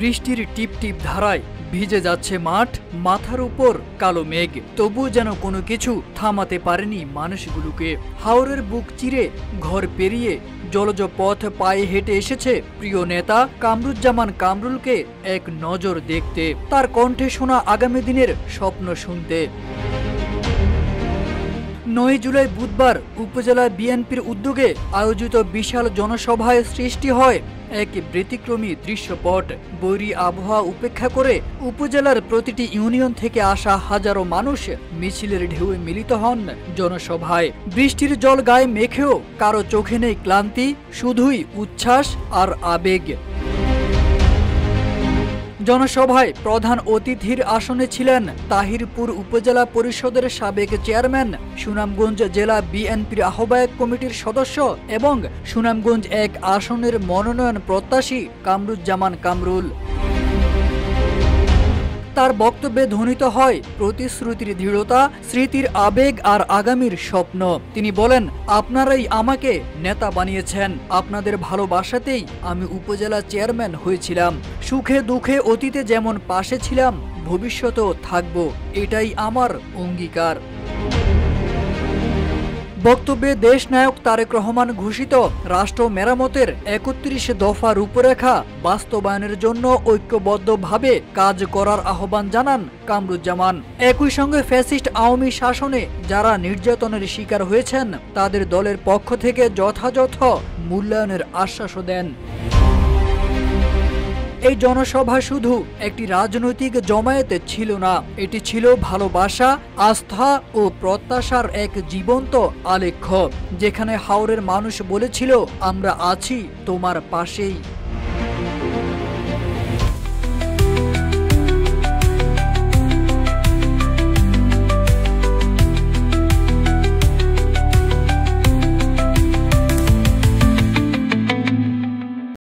বৃষ্টির টিপ টিপ ধারায় ভিজে যাচ্ছে মাঠ, মাথার উপর কালো মেঘ, তবুও যেন কোনো কিছু থামাতে পারেনি মানুষগুলোকে। হাওরের বুক চিরে ঘর পেরিয়ে জলজ পথ পায়ে হেঁটে এসেছে প্রিয় নেতা কামরুজ্জামান কামরুলকে এক নজর দেখতে, তার কণ্ঠে শোনা আগামী দিনের স্বপ্ন শুনতে। ৯ জুলাই বুধবার উপজেলা বিএনপির উদ্যোগে আয়োজিত বিশাল জনসভায় সৃষ্টি হয় এক ব্যতিক্রমী দৃশ্যপট। বৈরী আবহাওয়া উপেক্ষা করে উপজেলার প্রতিটি ইউনিয়ন থেকে আসা হাজারো মানুষ মিছিলের ঢেউয়ে মিলিত হন জনসভায়। বৃষ্টির জল গায়ে মেখেও কারো চোখে নেই ক্লান্তি, শুধুই উচ্ছ্বাস আর আবেগ। জনসভায় প্রধান অতিথির আসনে ছিলেন তাহিরপুর উপজেলা পরিষদের সাবেক চেয়ারম্যান, সুনামগঞ্জ জেলা বিএনপির আহ্বায়ক কমিটির সদস্য এবং সুনামগঞ্জ ১ আসনের মনোনয়ন প্রত্যাশী কামরুজ্জামান কামরুল। তার বক্তব্যে ধ্বনিত হয় প্রতিশ্রুতির দৃঢ়তা, স্মৃতির আবেগ আর আগামীর স্বপ্ন। তিনি বলেন, আপনারাই আমাকে নেতা বানিয়েছেন, আপনাদের ভালোবাসাতেই আমি উপজেলা চেয়ারম্যান হয়েছিলাম। সুখে দুঃখে অতীতে যেমন পাশে ছিলাম, ভবিষ্যতেও থাকব, এটাই আমার অঙ্গীকার। বক্তব্যে দেশনায়ক তারেক রহমান ঘোষিত রাষ্ট্র মেরামতের ৩১ দফা রূপরেখা বাস্তবায়নের জন্য ঐক্যবদ্ধভাবে কাজ করার আহ্বান জানান কামরুজ্জামান। একই সঙ্গে ফ্যাসিস্ট আওয়ামী শাসনে যারা নির্যাতনের শিকার হয়েছেন তাদের দলের পক্ষ থেকে যথাযথ মূল্যায়নের আশ্বাসও দেন। এই জনসভা শুধু একটি রাজনৈতিক জমায়েত ছিল না, এটি ছিল ভালোবাসা, আস্থা ও প্রত্যাশার এক জীবন্ত আলেখ্য, যেখানে হাওরের মানুষ বলেছিল, আমরা আছি তোমার পাশেই।